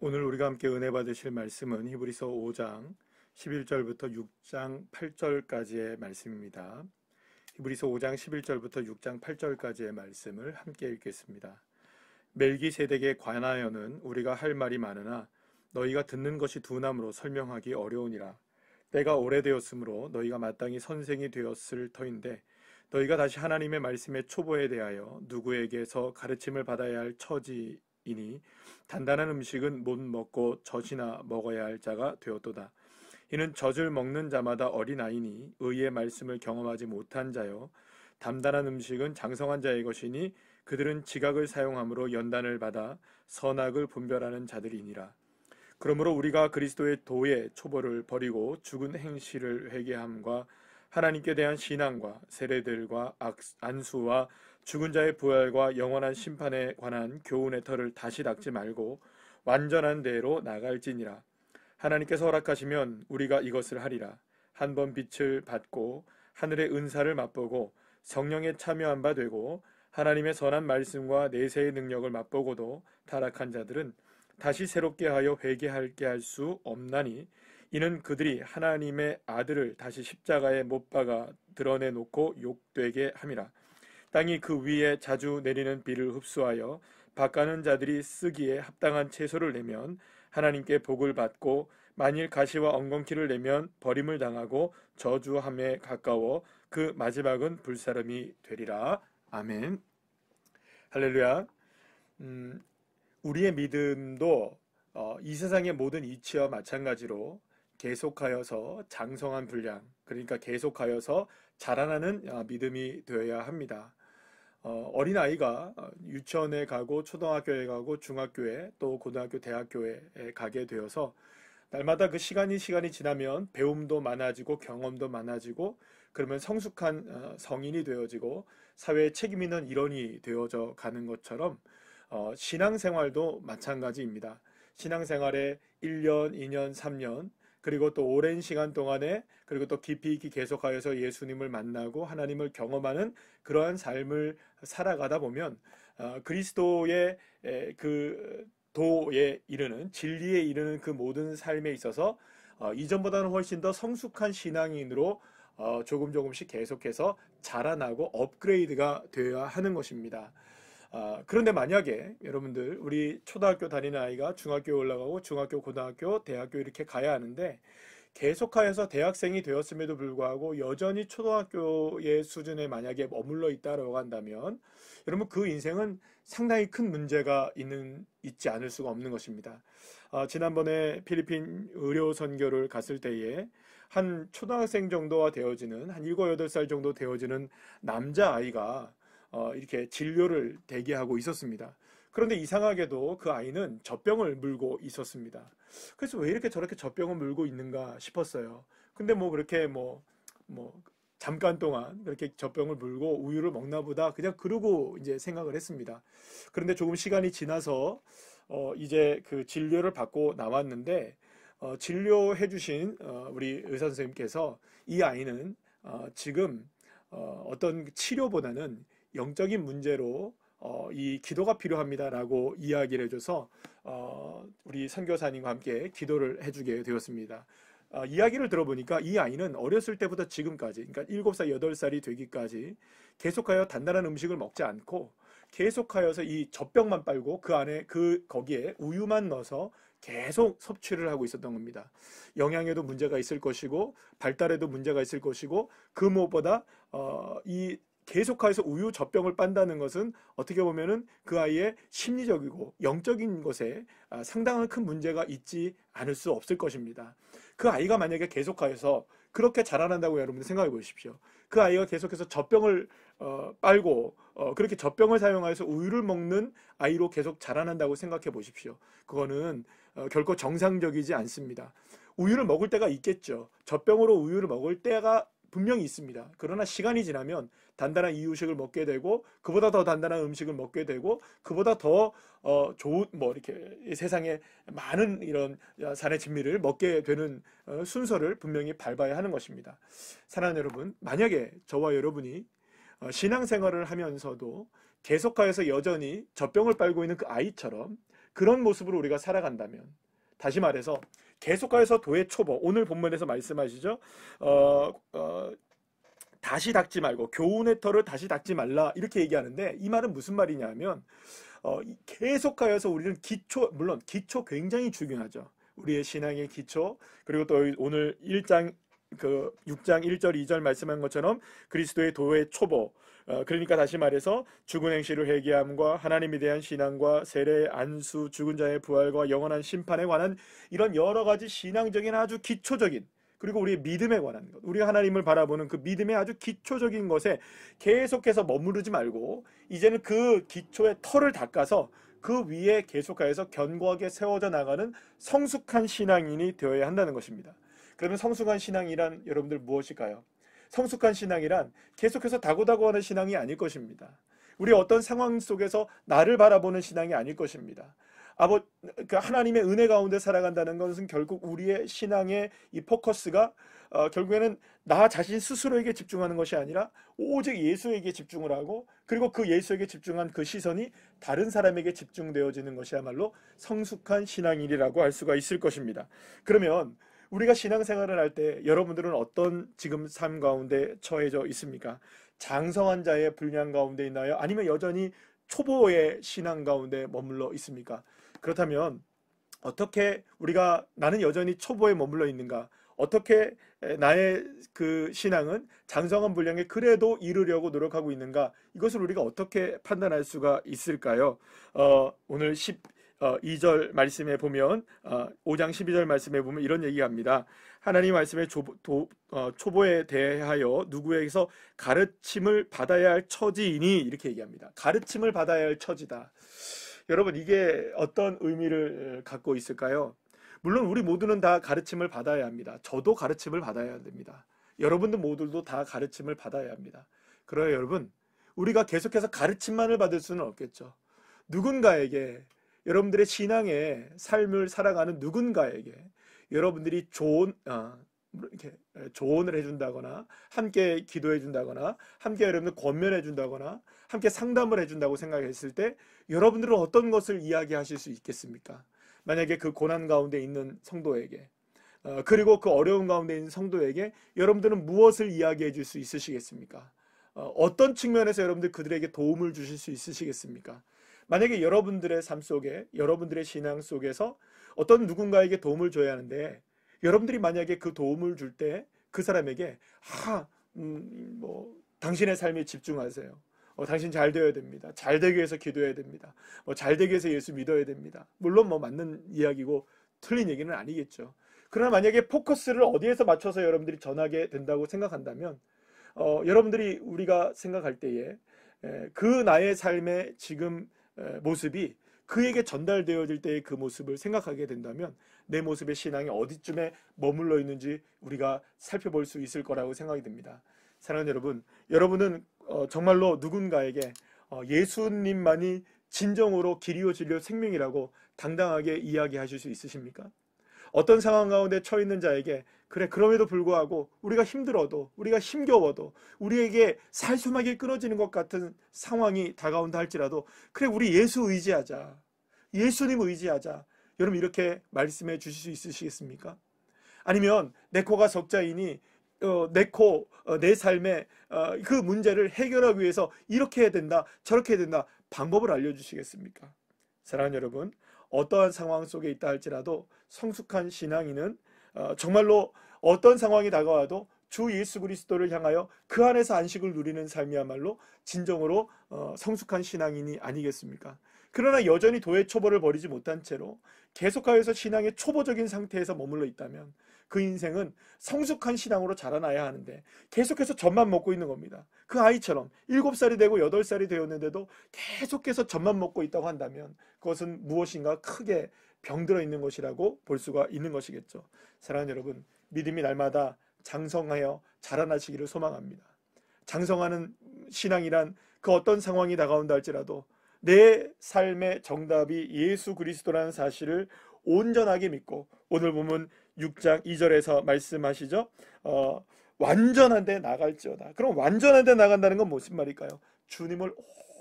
오늘 우리가 함께 은혜 받으실 말씀은 히브리서 5장 11절부터 6장 8절까지의 말씀입니다. 히브리서 5장 11절부터 6장 8절까지의 말씀을 함께 읽겠습니다. 멜기세덱에 관하여는 우리가 할 말이 많으나 너희가 듣는 것이 둔함으로 설명하기 어려우니라. 때가 오래되었으므로 너희가 마땅히 선생이 되었을 터인데 너희가 다시 하나님의 말씀의 초보에 대하여 누구에게서 가르침을 받아야 할 처지이니 단단한 음식은 못 먹고 젖이나 먹어야 할 자가 되었도다. 이는 젖을 먹는 자마다 어린아이니 의의 말씀을 경험하지 못한 자요 담단한 음식은 장성한 자의 것이니 그들은 지각을 사용함으로 연단을 받아 선악을 분별하는 자들이니라. 그러므로 우리가 그리스도의 도의 초보를 버리고 죽은 행실을 회개함과 하나님께 대한 신앙과 세례들과 안수와 죽은 자의 부활과 영원한 심판에 관한 교훈의 털을 다시 닦지 말고 완전한 대로 나갈지니라. 하나님께서 허락하시면 우리가 이것을 하리라. 한 번 빛을 받고 하늘의 은사를 맛보고 성령에 참여한 바 되고 하나님의 선한 말씀과 내세의 능력을 맛보고도 타락한 자들은 다시 새롭게 하여 회개하게 할 수 없나니 이는 그들이 하나님의 아들을 다시 십자가에 못 박아 드러내놓고 욕되게 함이라. 땅이 그 위에 자주 내리는 비를 흡수하여 밭가는 자들이 쓰기에 합당한 채소를 내면 하나님께 복을 받고 만일 가시와 엉겅퀴를 내면 버림을 당하고 저주함에 가까워 그 마지막은 불사름이 되리라. 아멘. 할렐루야. 우리의 믿음도 이 세상의 모든 이치와 마찬가지로 계속하여서 장성한 분량, 그러니까 계속하여서 자라나는 믿음이 되어야 합니다. 어린아이가 유치원에 가고 초등학교에 가고 중학교에 또 고등학교, 대학교에 가게 되어서 날마다 그 시간이 지나면 배움도 많아지고 경험도 많아지고 그러면 성숙한 성인이 되어지고 사회에 책임 있는 일원이 되어져 가는 것처럼 신앙생활도 마찬가지입니다. 신앙생활에 1년, 2년, 3년 그리고 또 오랜 시간 동안에 그리고 또 깊이 있게 계속하여서 예수님을 만나고 하나님을 경험하는 그러한 삶을 살아가다 보면 그리스도의 그 도에 이르는 진리에 이르는 그 모든 삶에 있어서 이전보다는 훨씬 더 성숙한 신앙인으로 조금씩 계속해서 자라나고 업그레이드가 되어야 하는 것입니다. 그런데 만약에 여러분들 우리 초등학교 다니는 아이가 중학교에 올라가고 중학교, 고등학교, 대학교 이렇게 가야 하는데 계속하여서 대학생이 되었음에도 불구하고 여전히 초등학교의 수준에 만약에 머물러 있다고 한다면 여러분 그 인생은 상당히 큰 문제가 있지 않을 수가 없는 것입니다. 지난번에 필리핀 의료 선교를 갔을 때에 한 초등학생 정도가 되어지는 한 7, 8살 정도 되어지는 남자아이가 이렇게 진료를 대기하고 있었습니다. 그런데 이상하게도 그 아이는 젖병을 물고 있었습니다. 그래서 왜 이렇게 저렇게 젖병을 물고 있는가 싶었어요. 근데 그렇게 잠깐 동안 그렇게 젖병을 물고 우유를 먹나 보다 그냥 그러고 이제 생각을 했습니다. 그런데 조금 시간이 지나서 이제 그 진료를 받고 나왔는데 진료해 주신 우리 의사 선생님께서 이 아이는 지금 어떤 치료보다는 영적인 문제로 이 기도가 필요합니다라고 이야기를 해줘서 우리 선교사님과 함께 기도를 해주게 되었습니다. 이야기를 들어보니까 이 아이는 어렸을 때부터 지금까지, 그러니까 7살, 8살이 되기까지 계속하여 단단한 음식을 먹지 않고 계속하여서 이 젖병만 빨고 그 안에 거기에 우유만 넣어서 계속 섭취를 하고 있었던 겁니다. 영양에도 문제가 있을 것이고 발달에도 문제가 있을 것이고 그 무엇보다 이 계속해서 우유 젖병을 빤다는 것은 어떻게 보면은 그 아이의 심리적이고 영적인 것에 상당한 큰 문제가 있지 않을 수 없을 것입니다. 그 아이가 만약에 계속해서 그렇게 자라난다고 여러분들 생각해 보십시오. 그 아이가 계속해서 젖병을 빨고 그렇게 젖병을 사용해서 우유를 먹는 아이로 계속 자라난다고 생각해 보십시오. 그거는 결코 정상적이지 않습니다. 우유를 먹을 때가 있겠죠. 젖병으로 우유를 먹을 때가 분명히 있습니다. 그러나 시간이 지나면 단단한 이유식을 먹게 되고 그보다 더 단단한 음식을 먹게 되고 그보다 더 좋은 이렇게 세상에 많은 이런 산의 진미를 먹게 되는 순서를 분명히 밟아야 하는 것입니다. 사랑하는 여러분, 만약에 저와 여러분이 신앙생활을 하면서도 계속하여서 여전히 젖병을 빨고 있는 그 아이처럼 그런 모습으로 우리가 살아간다면, 다시 말해서 계속하여서 도의 초보, 오늘 본문에서 말씀하시죠. 다시 닦지 말고 교훈의 털을 다시 닦지 말라 이렇게 얘기하는데, 이 말은 무슨 말이냐면 계속하여서 우리는 기초, 물론 기초 굉장히 중요하죠. 우리의 신앙의 기초, 그리고 또 오늘 1장 6장 1절 2절 말씀한 것처럼 그리스도의 도의 초보, 그러니까 다시 말해서 죽은 행실을 회개함과 하나님에 대한 신앙과 세례, 안수, 죽은 자의 부활과 영원한 심판에 관한 이런 여러 가지 신앙적인 아주 기초적인, 그리고 우리의 믿음에 관한 것, 우리가 하나님을 바라보는 그 믿음의 아주 기초적인 것에 계속해서 머무르지 말고 이제는 그 기초의 털을 닦아서 그 위에 계속하여서 견고하게 세워져 나가는 성숙한 신앙인이 되어야 한다는 것입니다. 그러면 성숙한 신앙이란 여러분들 무엇일까요? 성숙한 신앙이란 계속해서 다고다고하는 신앙이 아닐 것입니다. 우리 어떤 상황 속에서 나를 바라보는 신앙이 아닐 것입니다. 하나님의 은혜 가운데 살아간다는 것은 결국 우리의 신앙의 이 포커스가 결국에는 나 자신 스스로에게 집중하는 것이 아니라 오직 예수에게 집중을 하고, 그리고 그 예수에게 집중한 그 시선이 다른 사람에게 집중되어지는 것이야말로 성숙한 신앙인이라고 할 수가 있을 것입니다. 그러면 우리가 신앙생활을 할 때 여러분들은 어떤 지금 삶 가운데 처해져 있습니까? 장성한 자의 분량 가운데 있나요? 아니면 여전히 초보의 신앙 가운데 머물러 있습니까? 그렇다면 어떻게 나는 여전히 초보에 머물러 있는가? 어떻게 나의 그 신앙은 장성한 분량에 그래도 이르려고 노력하고 있는가? 이것을 우리가 어떻게 판단할 수가 있을까요? 오늘 2절 말씀에 보면 5장 12절 말씀에 보면 이런 얘기합니다. 하나님 말씀에 초보에 대하여 누구에게서 가르침을 받아야 할 처지이니, 이렇게 얘기합니다. 가르침을 받아야 할 처지다. 여러분, 이게 어떤 의미를 갖고 있을까요? 물론 우리 모두는 다 가르침을 받아야 합니다. 저도 가르침을 받아야 됩니다. 여러분들 모두도 다 가르침을 받아야 합니다. 그러나 여러분, 우리가 계속해서 가르침만을 받을 수는 없겠죠. 누군가에게, 여러분들의 신앙의 삶을 살아가는 누군가에게 여러분들이 이렇게 조언을 해준다거나, 함께 기도해 준다거나, 함께 여러분들 권면해 준다거나, 함께 상담을 해준다고 생각했을 때 여러분들은 어떤 것을 이야기하실 수 있겠습니까? 만약에 그 고난 가운데 있는 성도에게, 그리고 그 어려운 가운데 있는 성도에게 여러분들은 무엇을 이야기해 줄 수 있으시겠습니까? 어떤 측면에서 여러분들 그들에게 도움을 주실 수 있으시겠습니까? 만약에 여러분들의 삶 속에, 여러분들의 신앙 속에서 어떤 누군가에게 도움을 줘야 하는데, 여러분들이 만약에 그 도움을 줄 때 그 사람에게 당신의 삶에 집중하세요. 당신 잘 되어야 됩니다. 잘 되기 위해서 기도해야 됩니다. 잘 되기 위해서 예수 믿어야 됩니다. 물론 맞는 이야기고 틀린 얘기는 아니겠죠. 그러나 만약에 포커스를 어디에서 맞춰서 여러분들이 전하게 된다고 생각한다면, 여러분들이 우리가 생각할 때에 그 나의 삶의 지금 모습이 그에게 전달되어질 때의 그 모습을 생각하게 된다면 내 모습의 신앙이 어디쯤에 머물러 있는지 우리가 살펴볼 수 있을 거라고 생각이 듭니다. 사랑하는 여러분, 여러분은 정말로 누군가에게 예수님만이 진정으로 길이요 진리요 생명이라고 당당하게 이야기하실 수 있으십니까? 어떤 상황 가운데 처해 있는 자에게, 그래, 그럼에도 불구하고 우리가 힘들어도, 우리가 힘겨워도, 우리에게 살수막이 끊어지는 것 같은 상황이 다가온다 할지라도, 그래, 우리 예수 의지하자, 예수님 의지하자, 여러분 이렇게 말씀해 주실 수 있으시겠습니까? 아니면 내 코가 석자이니 내 삶의 그 문제를 해결하기 위해서 이렇게 해야 된다, 저렇게 해야 된다, 방법을 알려주시겠습니까? 사랑하는 여러분, 어떠한 상황 속에 있다 할지라도 성숙한 신앙인은 정말로 어떤 상황이 다가와도 주 예수 그리스도를 향하여 그 안에서 안식을 누리는 삶이야말로 진정으로 성숙한 신앙인이 아니겠습니까? 그러나 여전히 도의 초보를 버리지 못한 채로 계속하여서 신앙의 초보적인 상태에서 머물러 있다면 그 인생은 성숙한 신앙으로 자라나야 하는데 계속해서 젖만 먹고 있는 겁니다. 그 아이처럼 7살이 되고 8살이 되었는데도 계속해서 젖만 먹고 있다고 한다면 그것은 무엇인가 크게 병들어 있는 것이라고 볼 수가 있는 것이겠죠. 사랑하는 여러분, 믿음이 날마다 장성하여 자라나시기를 소망합니다. 장성하는 신앙이란 그 어떤 상황이 다가온다 할지라도 내 삶의 정답이 예수 그리스도라는 사실을 온전하게 믿고, 오늘 보면 6장 2절에서 말씀하시죠. 완전한 데 나갈지어다. 그럼 완전한 데 나간다는 건 무슨 말일까요? 주님을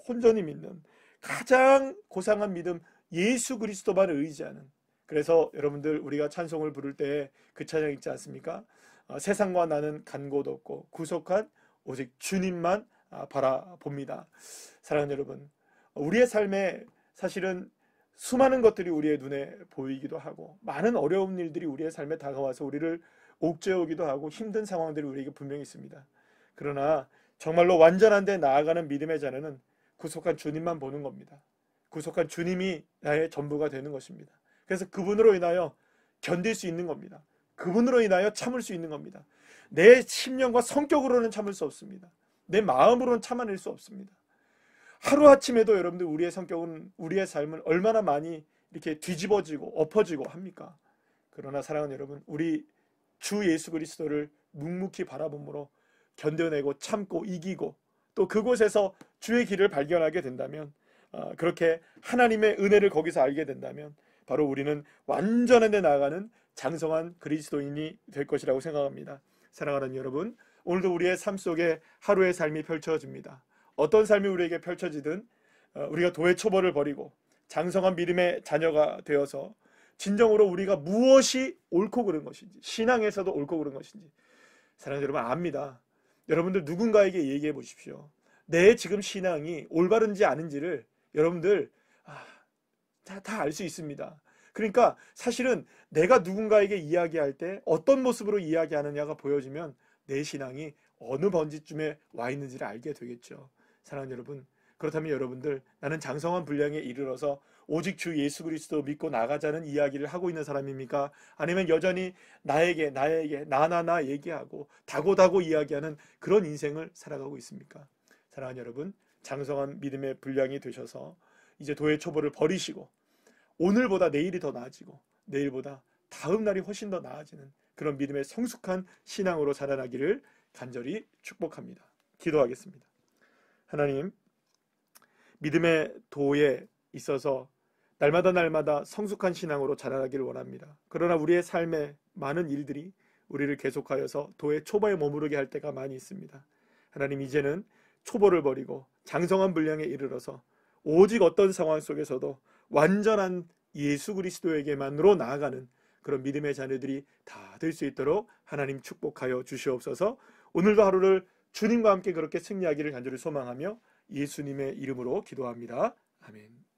온전히 믿는 가장 고상한 믿음, 예수 그리스도만 의지하는, 그래서 여러분들 우리가 찬송을 부를 때 그 찬양 있지 않습니까? 세상과 나는 간 곳 없고 구속한 오직 주님만 바라봅니다. 사랑하는 여러분, 우리의 삶에 사실은 수많은 것들이 우리의 눈에 보이기도 하고 많은 어려운 일들이 우리의 삶에 다가와서 우리를 옥죄오기도 하고 힘든 상황들이 우리에게 분명히 있습니다. 그러나 정말로 완전한 데 나아가는 믿음의 자녀는 구속한 주님만 보는 겁니다. 구속한 주님이 나의 전부가 되는 것입니다. 그래서 그분으로 인하여 견딜 수 있는 겁니다. 그분으로 인하여 참을 수 있는 겁니다. 내 심령과 성격으로는 참을 수 없습니다. 내 마음으로는 참아낼 수 없습니다. 하루아침에도 여러분들 우리의 성격은, 우리의 삶은 얼마나 많이 이렇게 뒤집어지고 엎어지고 합니까? 그러나 사랑하는 여러분, 우리 주 예수 그리스도를 묵묵히 바라봄으로 견뎌내고 참고 이기고 또 그곳에서 주의 길을 발견하게 된다면, 그렇게 하나님의 은혜를 거기서 알게 된다면 바로 우리는 완전한 데 나아가는 장성한 그리스도인이 될 것이라고 생각합니다. 사랑하는 여러분, 오늘도 우리의 삶 속에 하루의 삶이 펼쳐집니다. 어떤 삶이 우리에게 펼쳐지든 우리가 도의 초벌을 버리고 장성한 믿음의 자녀가 되어서 진정으로 우리가 무엇이 옳고 그른 것인지, 신앙에서도 옳고 그른 것인지 사랑하는 여러분 압니다. 여러분들 누군가에게 얘기해 보십시오. 내 지금 신앙이 올바른지 아닌지를 여러분들 다 알 수 있습니다. 그러니까 사실은 내가 누군가에게 이야기할 때 어떤 모습으로 이야기하느냐가 보여지면 내 신앙이 어느 번지쯤에 와 있는지를 알게 되겠죠. 사랑하는 여러분, 그렇다면 여러분들, 나는 장성한 분량에 이르러서 오직 주 예수 그리스도 믿고 나가자는 이야기를 하고 있는 사람입니까? 아니면 여전히 나에게 나 얘기하고 다고다고 이야기하는 그런 인생을 살아가고 있습니까? 사랑하는 여러분, 장성한 믿음의 분량이 되셔서 이제 도의 초보를 버리시고 오늘보다 내일이 더 나아지고 내일보다 다음 날이 훨씬 더 나아지는 그런 믿음의 성숙한 신앙으로 자라나기를 간절히 축복합니다. 기도하겠습니다. 하나님, 믿음의 도에 있어서 날마다 성숙한 신앙으로 자라나기를 원합니다. 그러나 우리의 삶에 많은 일들이 우리를 계속하여서 도의 초보에 머무르게 할 때가 많이 있습니다. 하나님, 이제는 초보를 버리고 장성한 분량에 이르러서 오직 어떤 상황 속에서도 완전한 예수 그리스도에게만으로 나아가는 그런 믿음의 자녀들이 다 될 수 있도록 하나님 축복하여 주시옵소서. 오늘도 하루를 주님과 함께 그렇게 승리하기를 간절히 소망하며 예수님의 이름으로 기도합니다. 아멘.